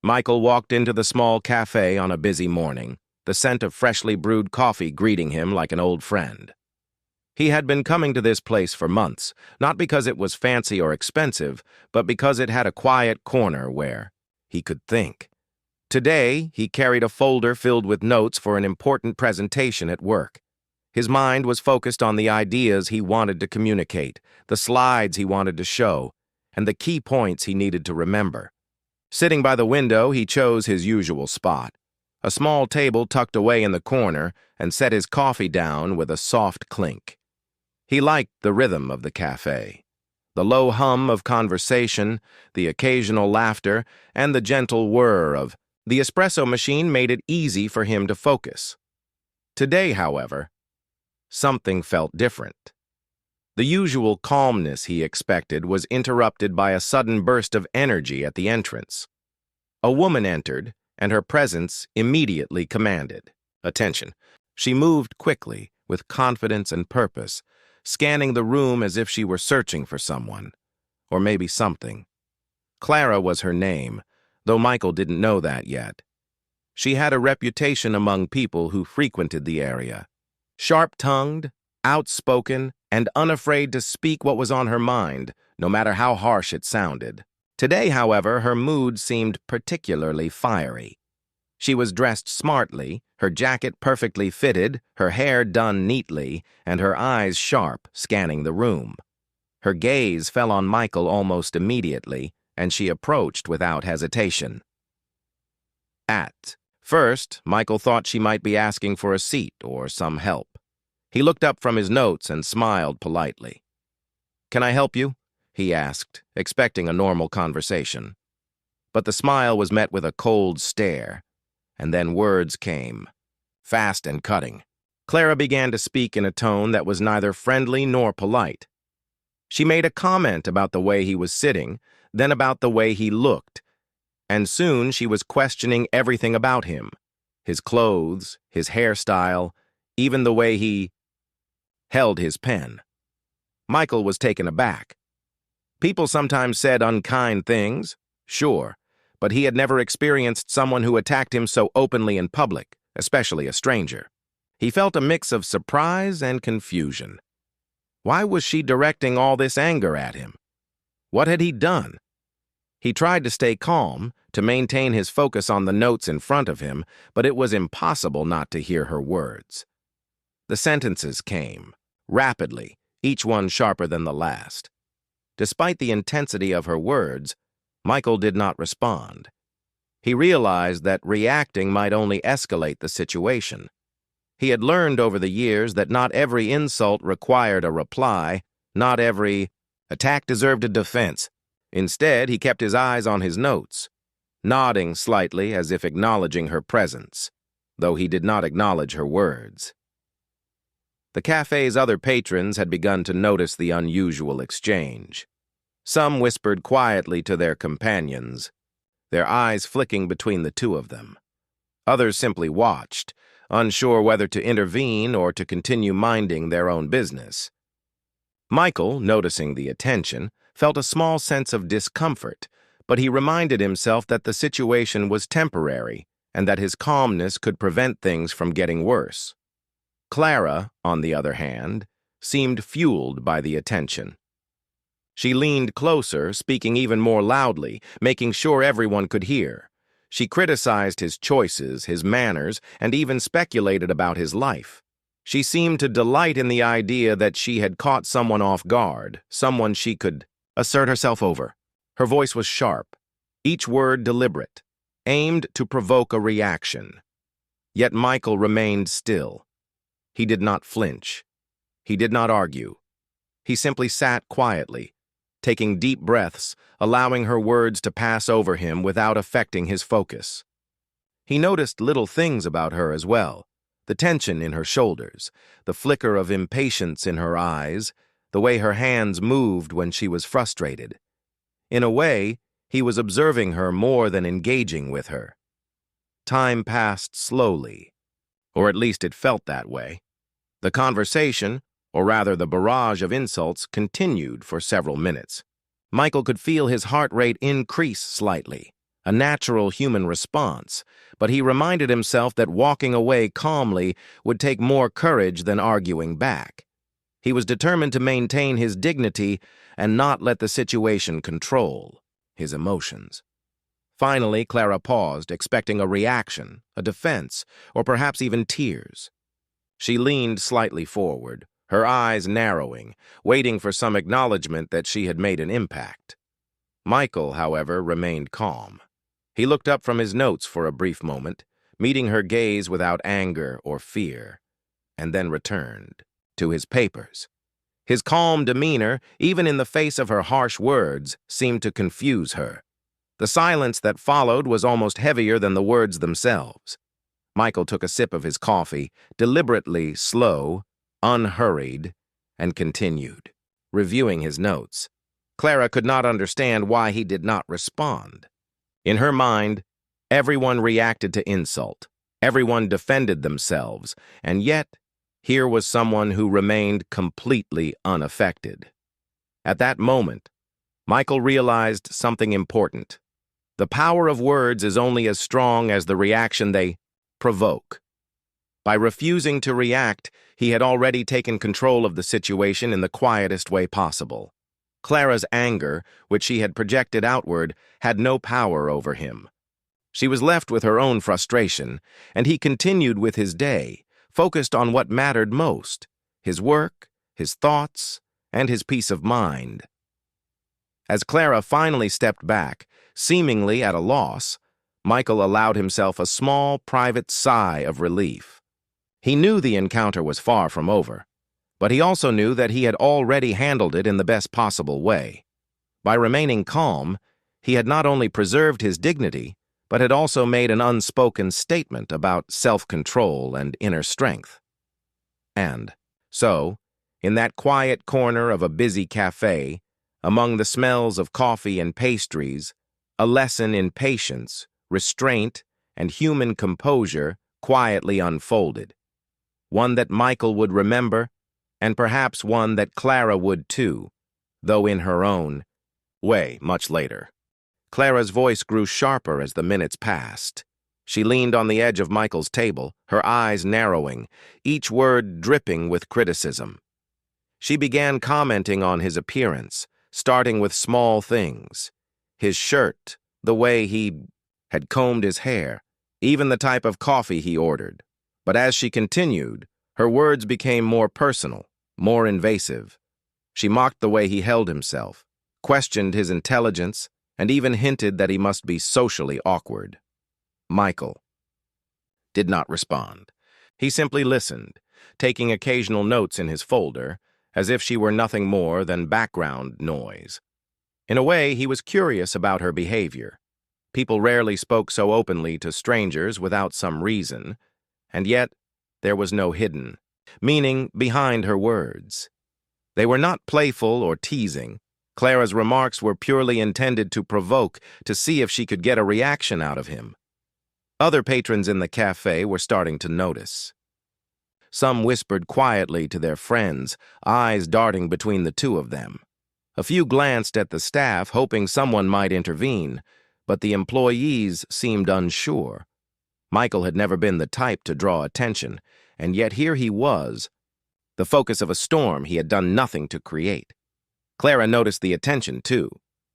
Michael walked into the small cafe on a busy morning, the scent of freshly brewed coffee greeting him like an old friend. He had been coming to this place for months, not because it was fancy or expensive, but because it had a quiet corner where he could think. Today, he carried a folder filled with notes for an important presentation at work. His mind was focused on the ideas he wanted to communicate, the slides he wanted to show, and the key points he needed to remember. Sitting by the window, he chose his usual spot, a small table tucked away in the corner, and set his coffee down with a soft clink. He liked the rhythm of the cafe, the low hum of conversation, the occasional laughter, and the gentle whir of the espresso machine made it easy for him to focus. Today, however, something felt different. The usual calmness he expected was interrupted by a sudden burst of energy at the entrance. A woman entered, and her presence immediately commanded attention. She moved quickly, with confidence and purpose, scanning the room as if she were searching for someone, or maybe something. Clara was her name, though Michael didn't know that yet. She had a reputation among people who frequented the area. Sharp-tongued, outspoken, and unafraid to speak what was on her mind, no matter how harsh it sounded. Today, however, her mood seemed particularly fiery. She was dressed smartly, her jacket perfectly fitted, her hair done neatly, and her eyes sharp, scanning the room. Her gaze fell on Michael almost immediately, and she approached without hesitation. At first, Michael thought she might be asking for a seat or some help. He looked up from his notes and smiled politely. "Can I help you?" he asked, expecting a normal conversation. But the smile was met with a cold stare, and then words came, fast and cutting. Clara began to speak in a tone that was neither friendly nor polite. She made a comment about the way he was sitting, then about the way he looked, and soon she was questioning everything about him, his clothes, his hairstyle, even the way he held his pen. Michael was taken aback. People sometimes said unkind things, sure, but he had never experienced someone who attacked him so openly in public, especially a stranger. He felt a mix of surprise and confusion. Why was she directing all this anger at him? What had he done? He tried to stay calm, to maintain his focus on the notes in front of him, but it was impossible not to hear her words. The sentences came, rapidly, each one sharper than the last. Despite the intensity of her words, Michael did not respond. He realized that reacting might only escalate the situation. He had learned over the years that not every insult required a reply, not every attack deserved a defense. Instead, he kept his eyes on his notes, nodding slightly as if acknowledging her presence, though he did not acknowledge her words. The cafe's other patrons had begun to notice the unusual exchange. Some whispered quietly to their companions, their eyes flicking between the two of them. Others simply watched, unsure whether to intervene or to continue minding their own business. Michael, noticing the attention, felt a small sense of discomfort, but he reminded himself that the situation was temporary and that his calmness could prevent things from getting worse. Clara, on the other hand, seemed fueled by the attention. She leaned closer, speaking even more loudly, making sure everyone could hear. She criticized his choices, his manners, and even speculated about his life. She seemed to delight in the idea that she had caught someone off guard, someone she could assert herself over. Her voice was sharp, each word deliberate, aimed to provoke a reaction. Yet Michael remained still. He did not flinch. He did not argue. He simply sat quietly, taking deep breaths, allowing her words to pass over him without affecting his focus. He noticed little things about her as well, the tension in her shoulders, the flicker of impatience in her eyes, the way her hands moved when she was frustrated. In a way, he was observing her more than engaging with her. Time passed slowly, or at least it felt that way. The conversation, or rather the barrage of insults, continued for several minutes. Michael could feel his heart rate increase slightly, a natural human response, but he reminded himself that walking away calmly would take more courage than arguing back. He was determined to maintain his dignity and not let the situation control his emotions. Finally, Clara paused, expecting a reaction, a defense, or perhaps even tears. She leaned slightly forward, her eyes narrowing, waiting for some acknowledgement that she had made an impact. Michael, however, remained calm. He looked up from his notes for a brief moment, meeting her gaze without anger or fear, and then returned to his papers. His calm demeanor, even in the face of her harsh words, seemed to confuse her. The silence that followed was almost heavier than the words themselves. Michael took a sip of his coffee, deliberately slow, unhurried, and continued, reviewing his notes. Clara could not understand why he did not respond. In her mind, everyone reacted to insult, everyone defended themselves, and yet, here was someone who remained completely unaffected. At that moment, Michael realized something important. The power of words is only as strong as the reaction they provoke. By refusing to react, he had already taken control of the situation in the quietest way possible. Clara's anger, which she had projected outward, had no power over him. She was left with her own frustration, and he continued with his day, focused on what mattered most: his work, his thoughts, and his peace of mind. As Clara finally stepped back, seemingly at a loss, Michael allowed himself a small, private sigh of relief. He knew the encounter was far from over, but he also knew that he had already handled it in the best possible way. By remaining calm, he had not only preserved his dignity, but had also made an unspoken statement about self-control and inner strength. And so, in that quiet corner of a busy cafe, among the smells of coffee and pastries, a lesson in patience, restraint, and human composure quietly unfolded. One that Michael would remember, and perhaps one that Clara would too, though in her own way much later. Clara's voice grew sharper as the minutes passed. She leaned on the edge of Michael's table, her eyes narrowing, each word dripping with criticism. She began commenting on his appearance, starting with small things: his shirt, the way he had combed his hair, even the type of coffee he ordered. But as she continued, her words became more personal, more invasive. She mocked the way he held himself, questioned his intelligence, and even hinted that he must be socially awkward. Michael did not respond. He simply listened, taking occasional notes in his folder, as if she were nothing more than background noise. In a way, he was curious about her behavior. People rarely spoke so openly to strangers without some reason, and yet there was no hidden meaning behind her words. They were not playful or teasing. Clara's remarks were purely intended to provoke, to see if she could get a reaction out of him. Other patrons in the cafe were starting to notice. Some whispered quietly to their friends, eyes darting between the two of them. A few glanced at the staff, hoping someone might intervene, but the employees seemed unsure. Michael had never been the type to draw attention, and yet here he was, the focus of a storm he had done nothing to create. Clara noticed the attention, too.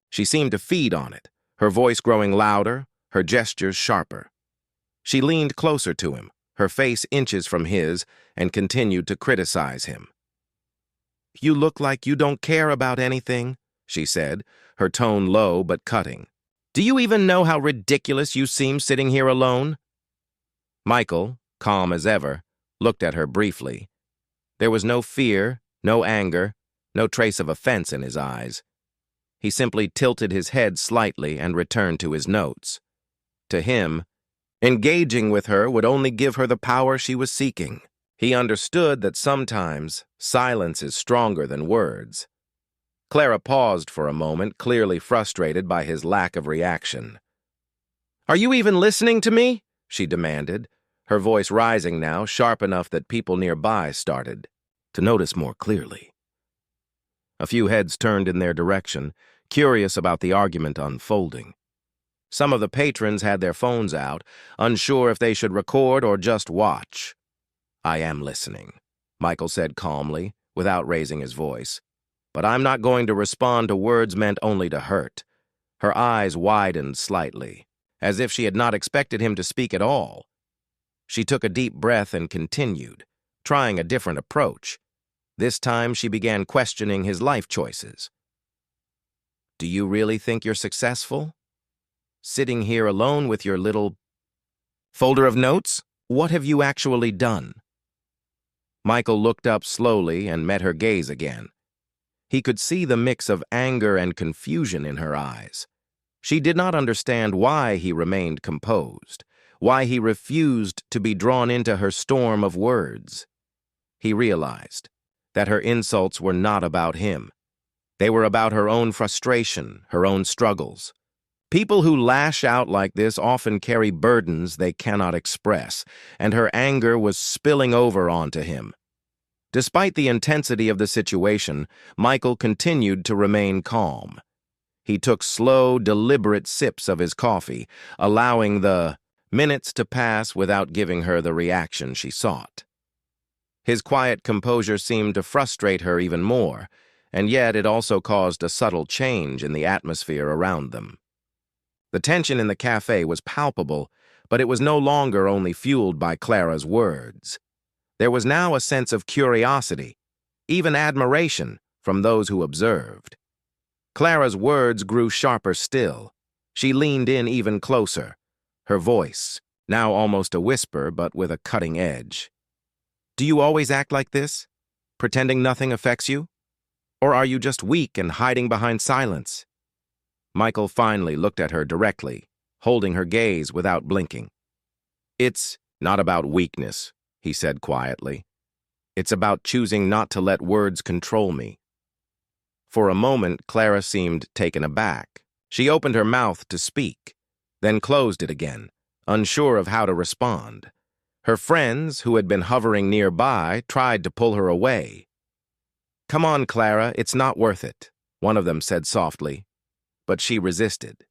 She seemed to feed on it, her voice growing louder, her gestures sharper. She leaned closer to him, her face inches from his, and continued to criticize him. "You look like you don't care about anything," she said, her tone low but cutting. "Do you even know how ridiculous you seem sitting here alone?" Michael, calm as ever, looked at her briefly. There was no fear, no anger, no trace of offense in his eyes. He simply tilted his head slightly and returned to his notes. To him, engaging with her would only give her the power she was seeking. He understood that sometimes silence is stronger than words. Clara paused for a moment, clearly frustrated by his lack of reaction. "Are you even listening to me?" she demanded, her voice rising now, sharp enough that people nearby started to notice more clearly. A few heads turned in their direction, curious about the argument unfolding. Some of the patrons had their phones out, unsure if they should record or just watch. "I am listening," Michael said calmly, without raising his voice. "But I'm not going to respond to words meant only to hurt." Her eyes widened slightly, as if she had not expected him to speak at all. She took a deep breath and continued, trying a different approach. This time she began questioning his life choices. "Do you really think you're successful? Sitting here alone with your little folder of notes? What have you actually done?" Michael looked up slowly and met her gaze again. He could see the mix of anger and confusion in her eyes. She did not understand why he remained composed, why he refused to be drawn into her storm of words. He realized that her insults were not about him. They were about her own frustration, her own struggles. People who lash out like this often carry burdens they cannot express, and her anger was spilling over onto him. Despite the intensity of the situation, Michael continued to remain calm. He took slow, deliberate sips of his coffee, allowing the minutes to pass without giving her the reaction she sought. His quiet composure seemed to frustrate her even more, and yet it also caused a subtle change in the atmosphere around them. The tension in the cafe was palpable, but it was no longer only fueled by Clara's words. There was now a sense of curiosity, even admiration, from those who observed. Clara's words grew sharper still. She leaned in even closer, her voice, now almost a whisper but with a cutting edge. "Do you always act like this, pretending nothing affects you? Or are you just weak and hiding behind silence?" Michael finally looked at her directly, holding her gaze without blinking. "It's not about weakness," he said quietly. "It's about choosing not to let words control me." For a moment, Clara seemed taken aback. She opened her mouth to speak, then closed it again, unsure of how to respond. Her friends, who had been hovering nearby, tried to pull her away. "Come on, Clara, it's not worth it," one of them said softly. But she resisted.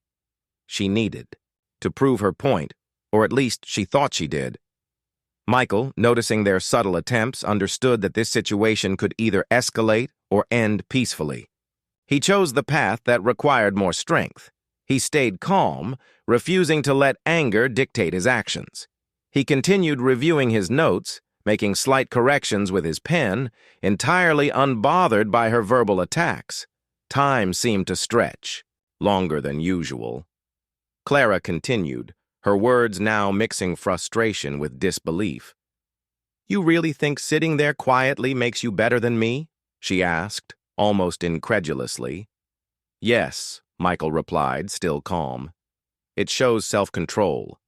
She needed to prove her point, or at least she thought she did. Michael, noticing their subtle attempts, understood that this situation could either escalate or end peacefully. He chose the path that required more strength. He stayed calm, refusing to let anger dictate his actions. He continued reviewing his notes, making slight corrections with his pen, entirely unbothered by her verbal attacks. Time seemed to stretch, longer than usual. Clara continued, her words now mixing frustration with disbelief. "You really think sitting there quietly makes you better than me?" she asked, almost incredulously. "Yes," Michael replied, still calm. "It shows self-control.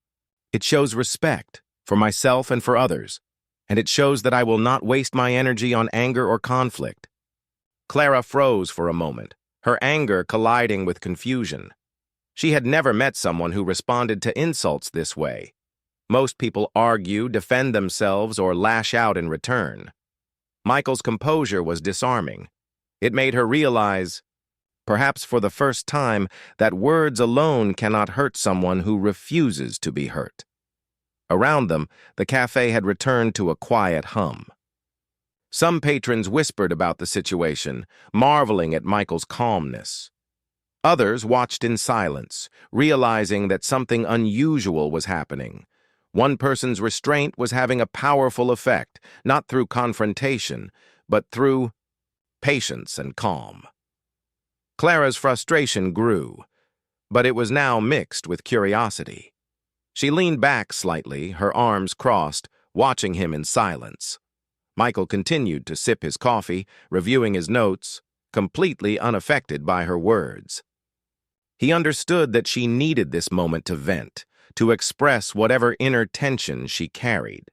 It shows respect for myself and for others, and it shows that I will not waste my energy on anger or conflict." Clara froze for a moment, her anger colliding with confusion. She had never met someone who responded to insults this way. Most people argue, defend themselves, or lash out in return. Michael's composure was disarming. It made her realize, perhaps for the first time, that words alone cannot hurt someone who refuses to be hurt. Around them, the cafe had returned to a quiet hum. Some patrons whispered about the situation, marveling at Michael's calmness. Others watched in silence, realizing that something unusual was happening. One person's restraint was having a powerful effect, not through confrontation, but through patience and calm. Clara's frustration grew, but it was now mixed with curiosity. She leaned back slightly, her arms crossed, watching him in silence. Michael continued to sip his coffee, reviewing his notes, completely unaffected by her words. He understood that she needed this moment to vent, to express whatever inner tension she carried.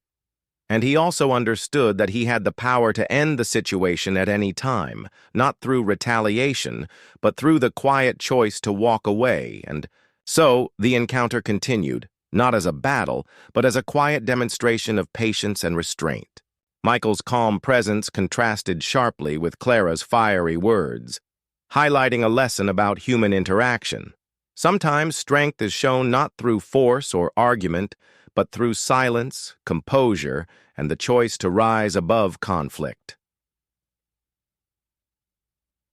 And he also understood that he had the power to end the situation at any time, not through retaliation, but through the quiet choice to walk away. And so the encounter continued, not as a battle, but as a quiet demonstration of patience and restraint. Michael's calm presence contrasted sharply with Clara's fiery words, highlighting a lesson about human interaction. Sometimes strength is shown not through force or argument, but through silence, composure, and the choice to rise above conflict.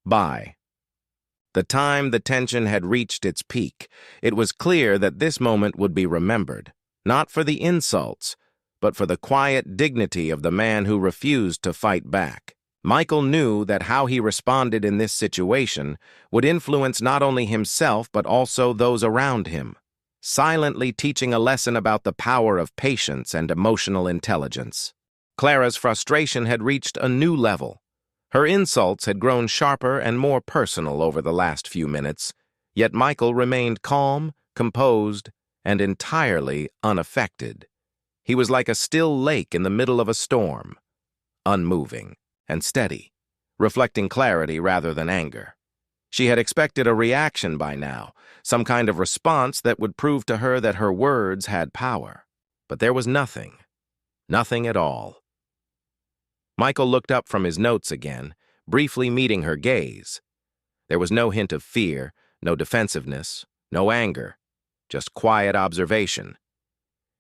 By the time the tension had reached its peak, it was clear that this moment would be remembered, not for the insults, but for the quiet dignity of the man who refused to fight back. Michael knew that how he responded in this situation would influence not only himself but also those around him, silently teaching a lesson about the power of patience and emotional intelligence. Clara's frustration had reached a new level. Her insults had grown sharper and more personal over the last few minutes, yet Michael remained calm, composed, and entirely unaffected. He was like a still lake in the middle of a storm, unmoving and steady, reflecting clarity rather than anger. She had expected a reaction by now, some kind of response that would prove to her that her words had power. But there was nothing, nothing at all. Michael looked up from his notes again, briefly meeting her gaze. There was no hint of fear, no defensiveness, no anger, just quiet observation.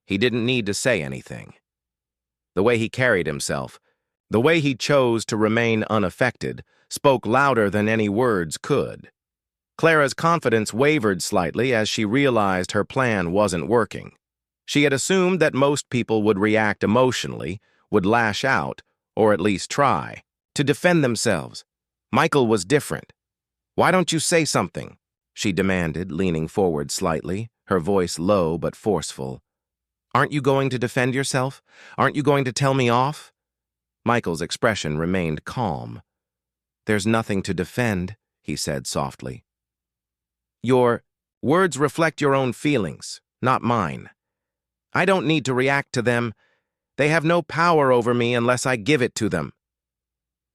He didn't need to say anything. The way he carried himself, the way he chose to remain unaffected, spoke louder than any words could. Clara's confidence wavered slightly as she realized her plan wasn't working. She had assumed that most people would react emotionally, would lash out, or at least try to defend themselves. Michael was different. "Why don't you say something?" she demanded, leaning forward slightly, her voice low but forceful. "Aren't you going to defend yourself? Aren't you going to tell me off?" Michael's expression remained calm. "There's nothing to defend," he said softly. "Your words reflect your own feelings, not mine. I don't need to react to them. They have no power over me unless I give it to them."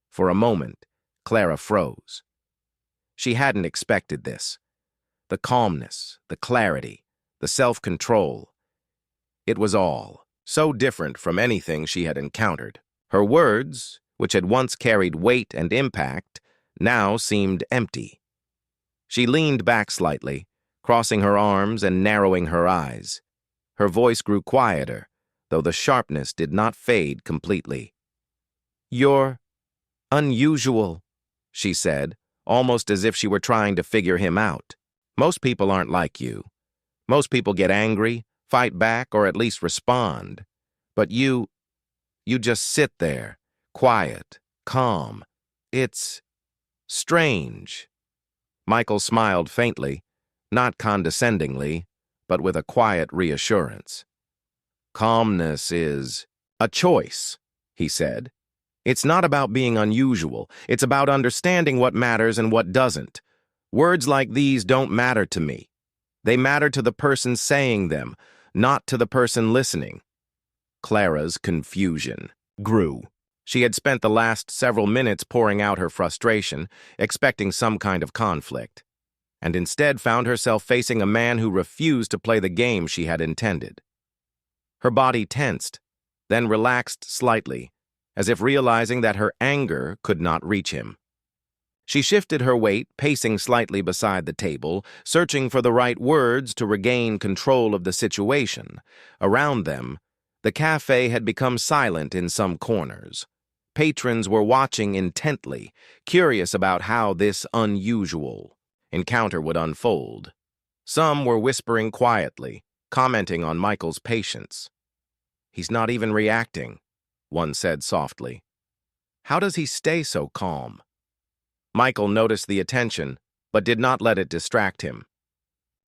For a moment, Clara froze. She hadn't expected this. The calmness, the clarity, the self-control. It was all so different from anything she had encountered. Her words, which had once carried weight and impact, now seemed empty. She leaned back slightly, crossing her arms and narrowing her eyes. Her voice grew quieter, though the sharpness did not fade completely. "You're unusual," she said, almost as if she were trying to figure him out. "Most people aren't like you. Most people get angry, fight back, or at least respond. But you just sit there, quiet, calm. It's strange." Michael smiled faintly, not condescendingly, but with a quiet reassurance. "Calmness is a choice," he said. "It's not about being unusual. It's about understanding what matters and what doesn't. Words like these don't matter to me. They matter to the person saying them, not to the person listening." Clara's confusion grew. She had spent the last several minutes pouring out her frustration, expecting some kind of conflict, and instead found herself facing a man who refused to play the game she had intended. Her body tensed, then relaxed slightly, as if realizing that her anger could not reach him. She shifted her weight, pacing slightly beside the table, searching for the right words to regain control of the situation. Around them, the cafe had become silent in some corners. Patrons were watching intently, curious about how this unusual encounter would unfold. Some were whispering quietly, commenting on Michael's patience. "He's not even reacting," one said softly. "How does he stay so calm?" Michael noticed the attention, but did not let it distract him.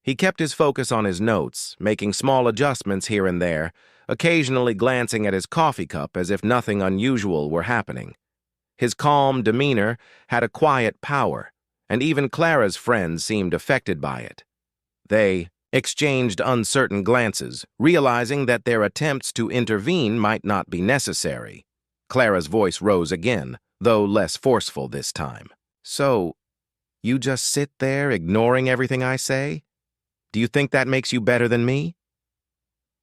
He kept his focus on his notes, making small adjustments here and there, occasionally glancing at his coffee cup as if nothing unusual were happening. His calm demeanor had a quiet power, and even Clara's friends seemed affected by it. They exchanged uncertain glances, realizing that their attempts to intervene might not be necessary. Clara's voice rose again, though less forceful this time. "So, you just sit there ignoring everything I say? Do you think that makes you better than me?"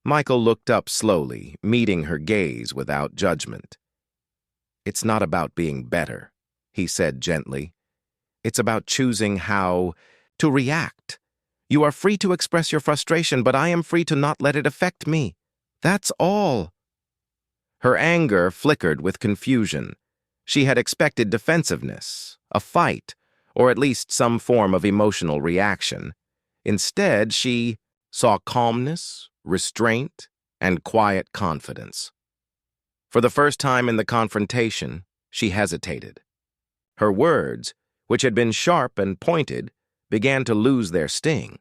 Michael looked up slowly, meeting her gaze without judgment. "It's not about being better," he said gently. "It's about choosing how to react. You are free to express your frustration, but I am free to not let it affect me. That's all." Her anger flickered with confusion. She had expected defensiveness, a fight, or at least some form of emotional reaction. Instead, she saw calmness, restraint, and quiet confidence. For the first time in the confrontation, she hesitated. Her words, which had been sharp and pointed, began to lose their sting.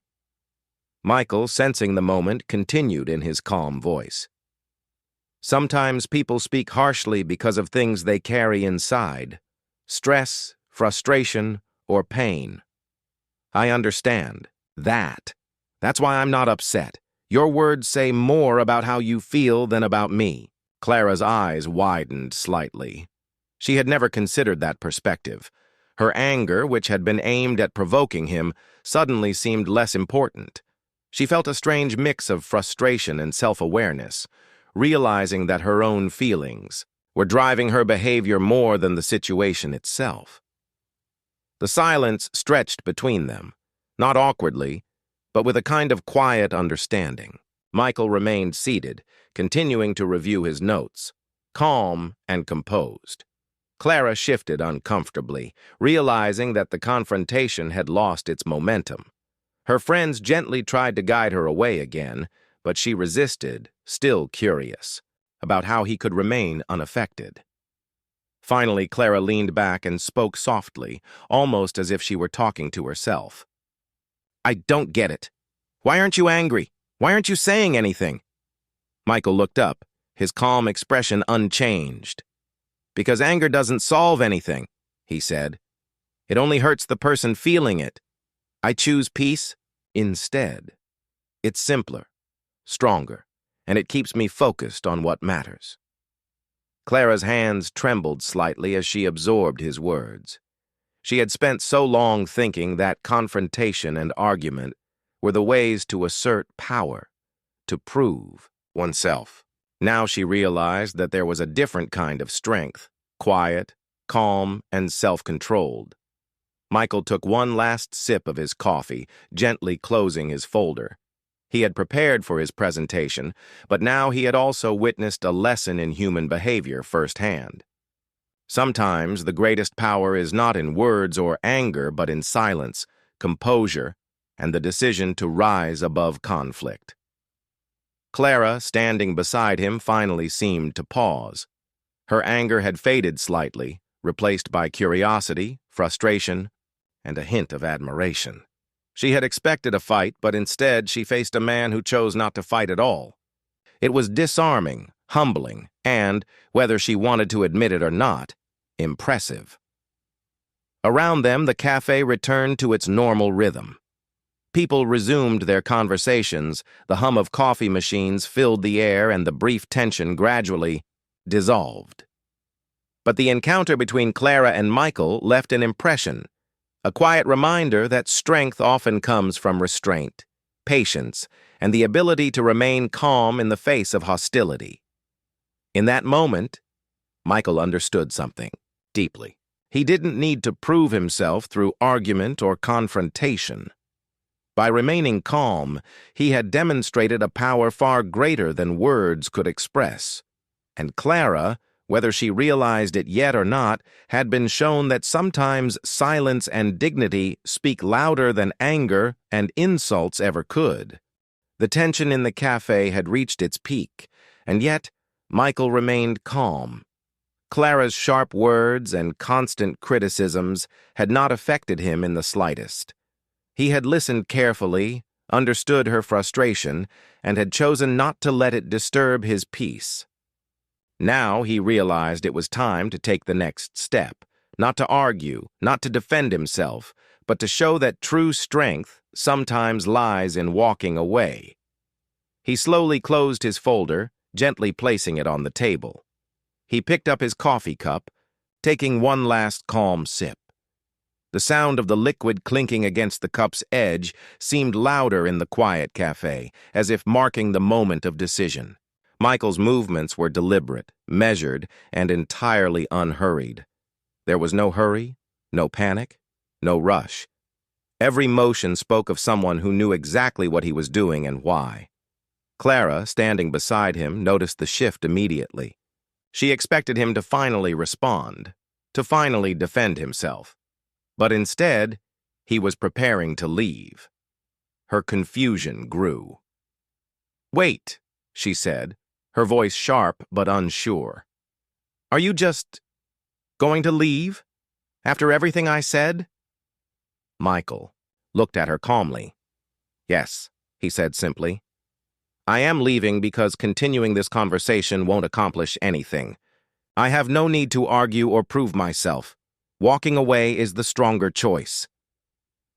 Michael, sensing the moment, continued in his calm voice. "Sometimes people speak harshly because of things they carry inside: stress, frustration, or pain. I understand that. That's why I'm not upset. Your words say more about how you feel than about me." Clara's eyes widened slightly. She had never considered that perspective. Her anger, which had been aimed at provoking him, suddenly seemed less important. She felt a strange mix of frustration and self-awareness, realizing that her own feelings were driving her behavior more than the situation itself. The silence stretched between them, not awkwardly, but with a kind of quiet understanding. Michael remained seated, continuing to review his notes, calm and composed. Clara shifted uncomfortably, realizing that the confrontation had lost its momentum. Her friends gently tried to guide her away again, but she resisted, still curious, about how he could remain unaffected. Finally, Clara leaned back and spoke softly, almost as if she were talking to herself. "I don't get it. Why aren't you angry? Why aren't you saying anything?" Michael looked up, his calm expression unchanged. "Because anger doesn't solve anything," he said. "It only hurts the person feeling it. I choose peace instead. It's simpler, stronger, and it keeps me focused on what matters." Clara's hands trembled slightly as she absorbed his words. She had spent so long thinking that confrontation and argument were the ways to assert power, to prove oneself. Now she realized that there was a different kind of strength, quiet, calm, and self-controlled. Michael took one last sip of his coffee, gently closing his folder. He had prepared for his presentation, but now he had also witnessed a lesson in human behavior firsthand. Sometimes the greatest power is not in words or anger, but in silence, composure, and the decision to rise above conflict. Clara, standing beside him, finally seemed to pause. Her anger had faded slightly, replaced by curiosity, frustration, and a hint of admiration. She had expected a fight, but instead she faced a man who chose not to fight at all. It was disarming, humbling, and, whether she wanted to admit it or not, impressive. Around them, the cafe returned to its normal rhythm. People resumed their conversations, the hum of coffee machines filled the air, and the brief tension gradually dissolved. But the encounter between Clara and Michael left an impression, a quiet reminder that strength often comes from restraint, patience, and the ability to remain calm in the face of hostility. In that moment, Michael understood something deeply. He didn't need to prove himself through argument or confrontation. By remaining calm, he had demonstrated a power far greater than words could express. And Clara, whether she realized it yet or not, had been shown that sometimes silence and dignity speak louder than anger and insults ever could. The tension in the cafe had reached its peak, and yet Michael remained calm. Clara's sharp words and constant criticisms had not affected him in the slightest. He had listened carefully, understood her frustration, and had chosen not to let it disturb his peace. Now he realized it was time to take the next step, not to argue, not to defend himself, but to show that true strength sometimes lies in walking away. He slowly closed his folder, gently placing it on the table. He picked up his coffee cup, taking one last calm sip. The sound of the liquid clinking against the cup's edge seemed louder in the quiet cafe, as if marking the moment of decision. Michael's movements were deliberate, measured, and entirely unhurried. There was no hurry, no panic, no rush. Every motion spoke of someone who knew exactly what he was doing and why. Clara, standing beside him, noticed the shift immediately. She expected him to finally respond, to finally defend himself. But instead, he was preparing to leave. Her confusion grew. "Wait," she said, her voice sharp but unsure. "Are you just going to leave? After everything I said?" Michael looked at her calmly. "Yes," he said simply. "I am leaving because continuing this conversation won't accomplish anything. I have no need to argue or prove myself. Walking away is the stronger choice."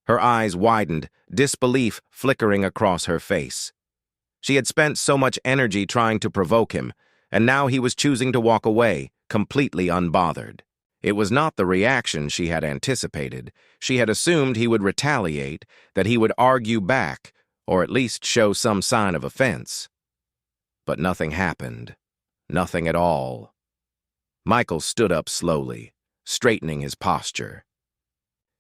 Her eyes widened, disbelief flickering across her face. She had spent so much energy trying to provoke him, and now he was choosing to walk away, completely unbothered. It was not the reaction she had anticipated. She had assumed he would retaliate, that he would argue back, or at least show some sign of offense. But nothing happened. Nothing at all. Michael stood up slowly, straightening his posture.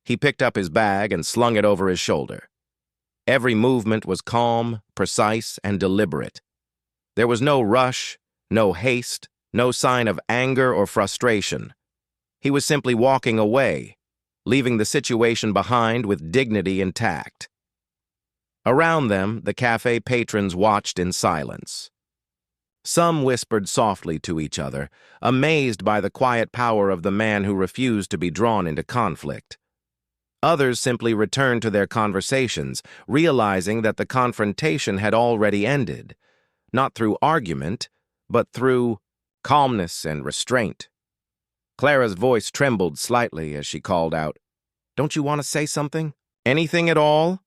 He picked up his bag and slung it over his shoulder. Every movement was calm, precise, and deliberate. There was no rush, no haste, no sign of anger or frustration. He was simply walking away, leaving the situation behind with dignity intact. Around them, the cafe patrons watched in silence. Some whispered softly to each other, amazed by the quiet power of the man who refused to be drawn into conflict. Others simply returned to their conversations, realizing that the confrontation had already ended, not through argument, but through calmness and restraint. Clara's voice trembled slightly as she called out, "Don't you want to say something? Anything at all?"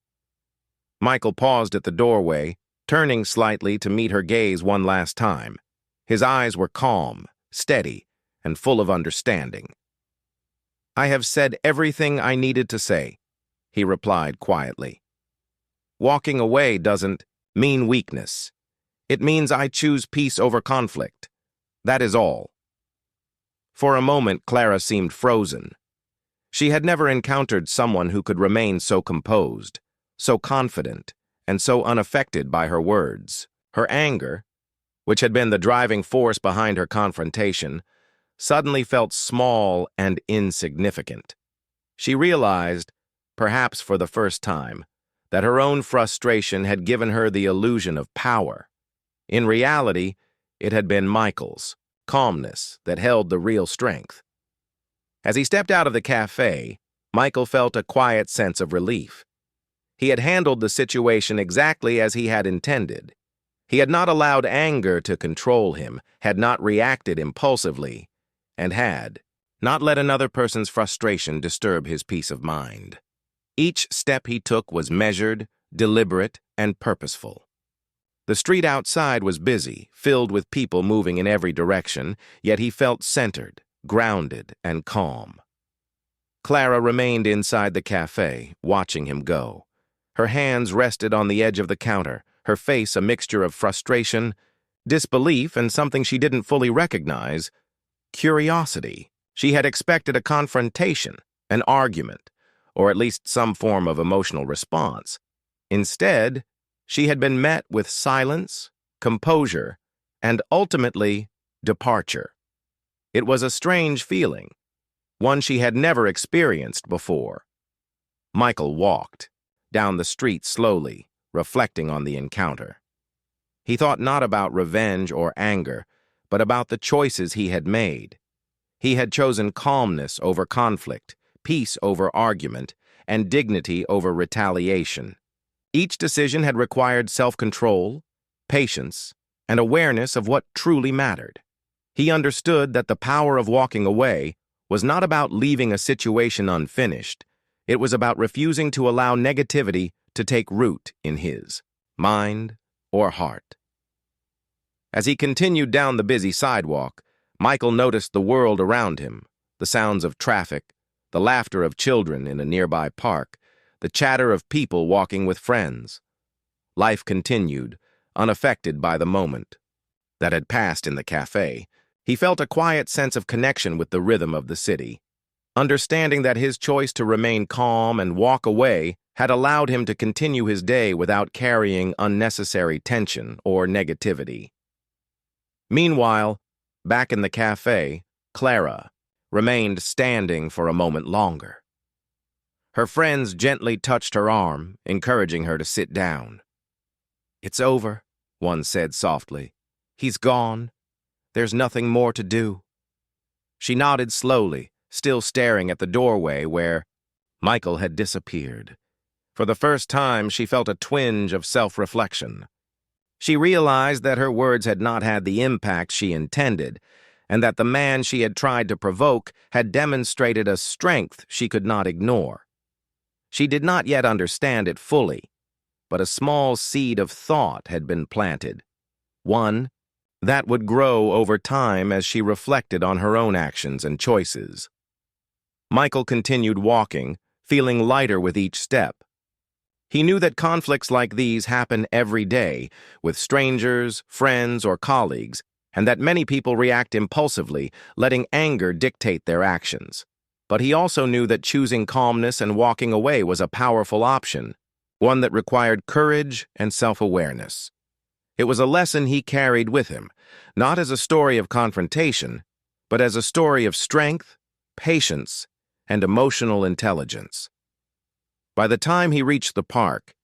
Michael paused at the doorway, turning slightly to meet her gaze one last time. His eyes were calm, steady, and full of understanding. "I have said everything I needed to say," he replied quietly. "Walking away doesn't mean weakness. It means I choose peace over conflict. That is all." For a moment, Clara seemed frozen. She had never encountered someone who could remain so composed, so confident, and so unaffected by her words. Her anger, which had been the driving force behind her confrontation, suddenly felt small and insignificant. She realized, perhaps for the first time, that her own frustration had given her the illusion of power. In reality, it had been Michael's calmness that held the real strength. As he stepped out of the cafe, Michael felt a quiet sense of relief. He had handled the situation exactly as he had intended. He had not allowed anger to control him, had not reacted impulsively, and had not let another person's frustration disturb his peace of mind. Each step he took was measured, deliberate, and purposeful. The street outside was busy, filled with people moving in every direction, yet he felt centered, grounded, and calm. Clara remained inside the cafe, watching him go. Her hands rested on the edge of the counter, her face a mixture of frustration, disbelief, and something she didn't fully recognize, curiosity. She had expected a confrontation, an argument, or at least some form of emotional response. Instead, she had been met with silence, composure, and ultimately, departure. It was a strange feeling, one she had never experienced before. Michael walked down the street slowly, reflecting on the encounter. He thought not about revenge or anger, but about the choices he had made. He had chosen calmness over conflict, peace over argument, and dignity over retaliation. Each decision had required self-control, patience, and awareness of what truly mattered. He understood that the power of walking away was not about leaving a situation unfinished. It was about refusing to allow negativity to take root in his mind or heart. As he continued down the busy sidewalk, Michael noticed the world around him, the sounds of traffic, the laughter of children in a nearby park, the chatter of people walking with friends. Life continued, unaffected by the moment that had passed in the cafe. He felt a quiet sense of connection with the rhythm of the city, understanding that his choice to remain calm and walk away had allowed him to continue his day without carrying unnecessary tension or negativity. Meanwhile, back in the cafe, Clara remained standing for a moment longer. Her friends gently touched her arm, encouraging her to sit down. "It's over," one said softly. "He's gone. There's nothing more to do." She nodded slowly, still staring at the doorway where Michael had disappeared. For the first time, she felt a twinge of self-reflection. She realized that her words had not had the impact she intended, and that the man she had tried to provoke had demonstrated a strength she could not ignore. She did not yet understand it fully, but a small seed of thought had been planted, one that would grow over time as she reflected on her own actions and choices. Michael continued walking, feeling lighter with each step. He knew that conflicts like these happen every day, with strangers, friends, or colleagues, and that many people react impulsively, letting anger dictate their actions. But he also knew that choosing calmness and walking away was a powerful option, one that required courage and self-awareness. It was a lesson he carried with him, not as a story of confrontation, but as a story of strength, patience, and emotional intelligence. By the time he reached the park,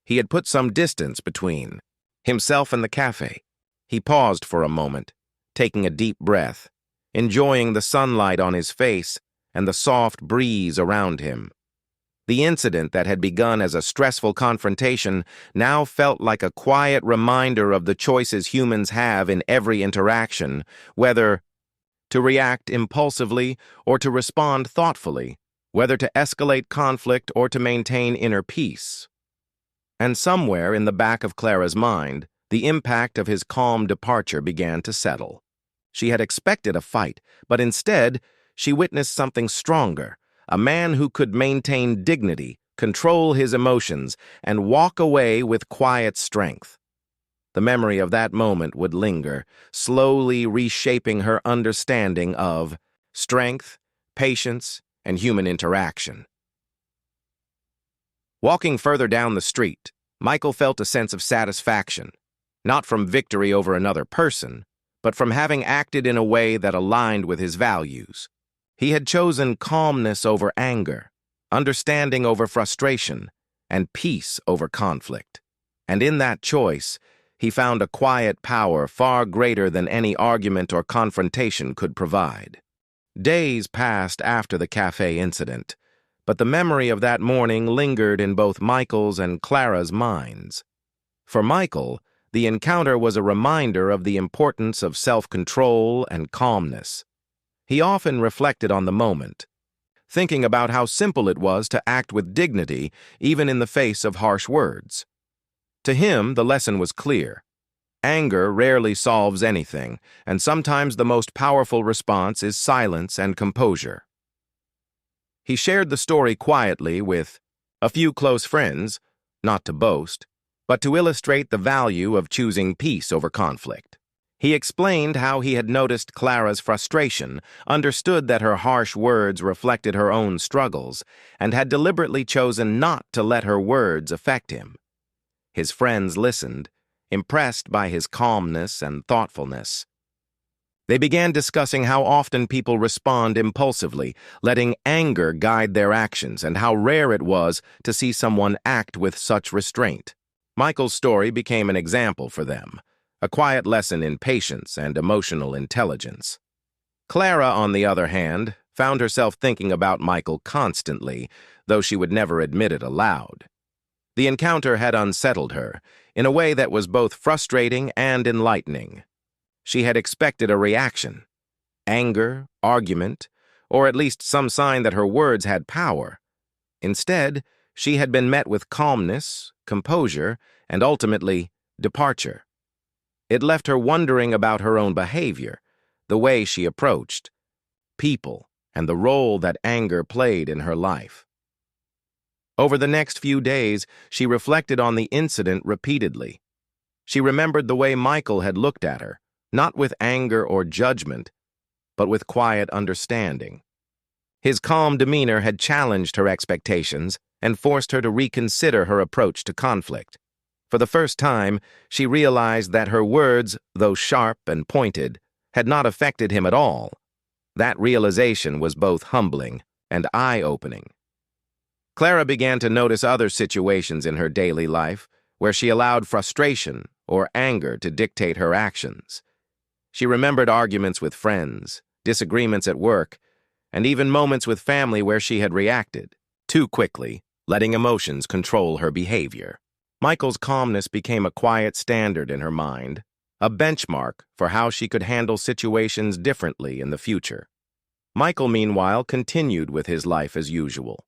he had put some distance between himself and the cafe. He paused for a moment, taking a deep breath, enjoying the sunlight on his face and the soft breeze around him. The incident that had begun as a stressful confrontation now felt like a quiet reminder of the choices humans have in every interaction, whether to react impulsively or to respond thoughtfully, whether to escalate conflict or to maintain inner peace. And somewhere in the back of Clara's mind, the impact of his calm departure began to settle. She had expected a fight, but instead, she witnessed something stronger, a man who could maintain dignity, control his emotions, and walk away with quiet strength. The memory of that moment would linger, slowly reshaping her understanding of strength, patience, and human interaction. Walking further down the street, Michael felt a sense of satisfaction, not from victory over another person, but from having acted in a way that aligned with his values. He had chosen calmness over anger, understanding over frustration, and peace over conflict. And in that choice, he found a quiet power far greater than any argument or confrontation could provide. Days passed after the cafe incident, but the memory of that morning lingered in both Michael's and Clara's minds. For Michael, the encounter was a reminder of the importance of self-control and calmness. He often reflected on the moment, thinking about how simple it was to act with dignity even in the face of harsh words. To him, the lesson was clear. Anger rarely solves anything, and sometimes the most powerful response is silence and composure. He shared the story quietly with a few close friends, not to boast, but to illustrate the value of choosing peace over conflict. He explained how he had noticed Clara's frustration, understood that her harsh words reflected her own struggles, and had deliberately chosen not to let her words affect him. His friends listened, impressed by his calmness and thoughtfulness. They began discussing how often people respond impulsively, letting anger guide their actions, and how rare it was to see someone act with such restraint. Michael's story became an example for them, a quiet lesson in patience and emotional intelligence. Clara, on the other hand, found herself thinking about Michael constantly, though she would never admit it aloud. The encounter had unsettled her, in a way that was both frustrating and enlightening. She had expected a reaction, anger, argument, or at least some sign that her words had power. Instead, she had been met with calmness, composure, and ultimately, departure. It left her wondering about her own behavior, the way she approached people, and the role that anger played in her life. Over the next few days, she reflected on the incident repeatedly. She remembered the way Michael had looked at her, not with anger or judgment, but with quiet understanding. His calm demeanor had challenged her expectations, and forced her to reconsider her approach to conflict. For the first time, she realized that her words, though sharp and pointed, had not affected him at all. That realization was both humbling and eye-opening. Clara began to notice other situations in her daily life where she allowed frustration or anger to dictate her actions. She remembered arguments with friends, disagreements at work, and even moments with family where she had reacted too quickly, letting emotions control her behavior. Michael's calmness became a quiet standard in her mind, a benchmark for how she could handle situations differently in the future. Michael, meanwhile, continued with his life as usual.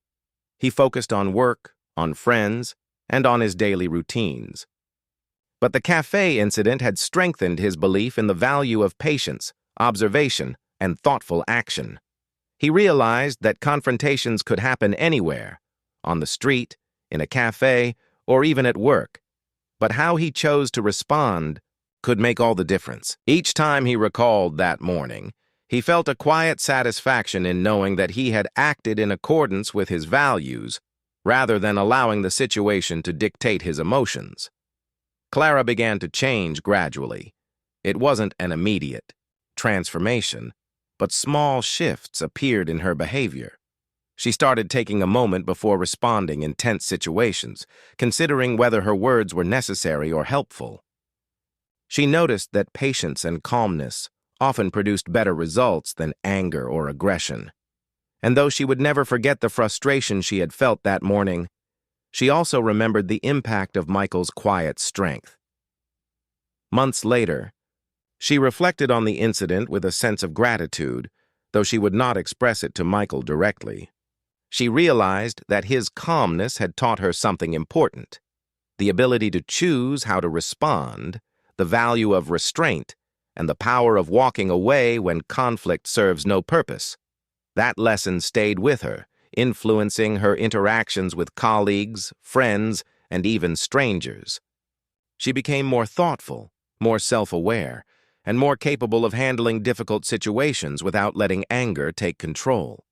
He focused on work, on friends, and on his daily routines. But the cafe incident had strengthened his belief in the value of patience, observation, and thoughtful action. He realized that confrontations could happen anywhere, on the street, in a cafe, or even at work. But how he chose to respond could make all the difference. Each time he recalled that morning, he felt a quiet satisfaction in knowing that he had acted in accordance with his values, rather than allowing the situation to dictate his emotions. Clara began to change gradually. It wasn't an immediate transformation, but small shifts appeared in her behavior. She started taking a moment before responding in tense situations, considering whether her words were necessary or helpful. She noticed that patience and calmness often produced better results than anger or aggression. And though she would never forget the frustration she had felt that morning, she also remembered the impact of Michael's quiet strength. Months later, she reflected on the incident with a sense of gratitude, though she would not express it to Michael directly. She realized that his calmness had taught her something important: the ability to choose how to respond, the value of restraint, and the power of walking away when conflict serves no purpose. That lesson stayed with her, influencing her interactions with colleagues, friends, and even strangers. She became more thoughtful, more self-aware, and more capable of handling difficult situations without letting anger take control.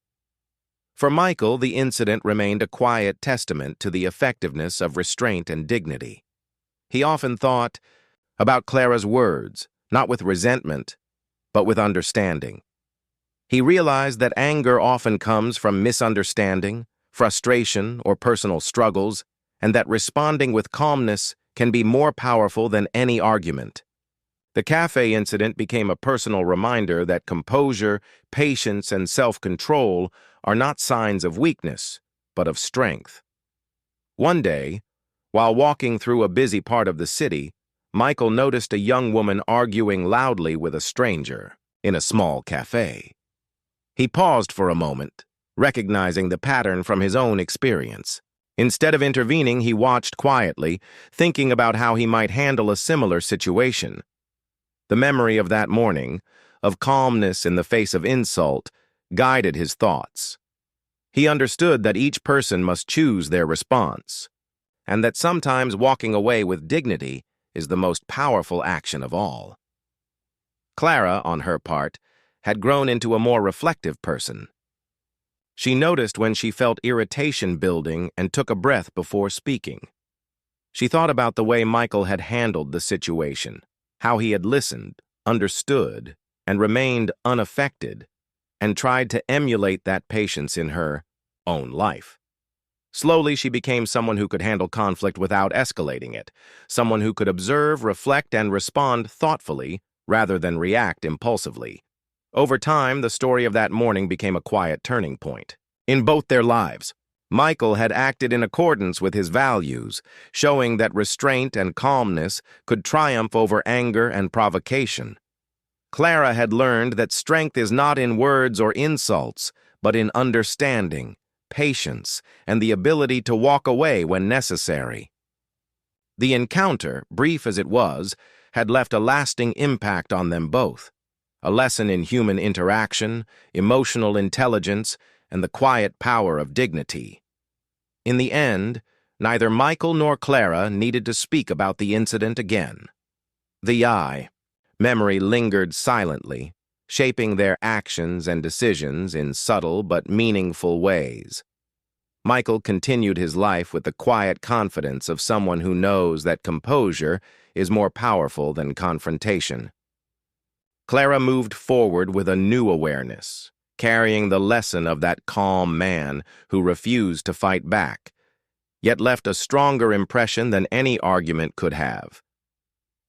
For Michael, the incident remained a quiet testament to the effectiveness of restraint and dignity. He often thought about Clara's words, not with resentment, but with understanding. He realized that anger often comes from misunderstanding, frustration, or personal struggles, and that responding with calmness can be more powerful than any argument. The cafe incident became a personal reminder that composure, patience, and self-control are not signs of weakness, but of strength. One day, while walking through a busy part of the city, Michael noticed a young woman arguing loudly with a stranger in a small cafe. He paused for a moment, recognizing the pattern from his own experience. Instead of intervening, he watched quietly, thinking about how he might handle a similar situation. The memory of that morning, of calmness in the face of insult, guided his thoughts. He understood that each person must choose their response, and that sometimes walking away with dignity is the most powerful action of all. Clara, on her part, had grown into a more reflective person. She noticed when she felt irritation building and took a breath before speaking. She thought about the way Michael had handled the situation, how he had listened, understood, and remained unaffected, and tried to emulate that patience in her own life. Slowly, she became someone who could handle conflict without escalating it, someone who could observe, reflect, and respond thoughtfully rather than react impulsively. Over time, the story of that morning became a quiet turning point. In both their lives, Michael had acted in accordance with his values, showing that restraint and calmness could triumph over anger and provocation. Clara had learned that strength is not in words or insults, but in understanding, patience, and the ability to walk away when necessary. The encounter, brief as it was, had left a lasting impact on them both, a lesson in human interaction, emotional intelligence, and the quiet power of dignity. In the end, neither Michael nor Clara needed to speak about the incident again. Memory lingered silently, shaping their actions and decisions in subtle but meaningful ways. Michael continued his life with the quiet confidence of someone who knows that composure is more powerful than confrontation. Clara moved forward with a new awareness, carrying the lesson of that calm man who refused to fight back, yet left a stronger impression than any argument could have.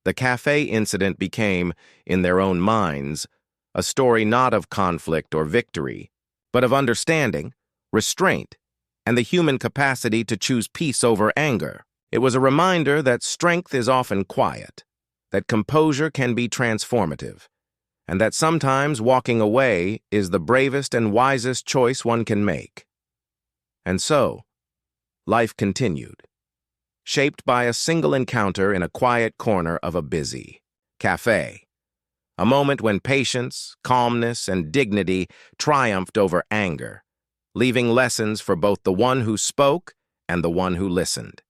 The cafe incident became, in their own minds, a story not of conflict or victory, but of understanding, restraint, and the human capacity to choose peace over anger. It was a reminder that strength is often quiet, that composure can be transformative, and that sometimes walking away is the bravest and wisest choice one can make. And so, life continued, shaped by a single encounter in a quiet corner of a busy cafe. A moment when patience, calmness, and dignity triumphed over anger, leaving lessons for both the one who spoke and the one who listened.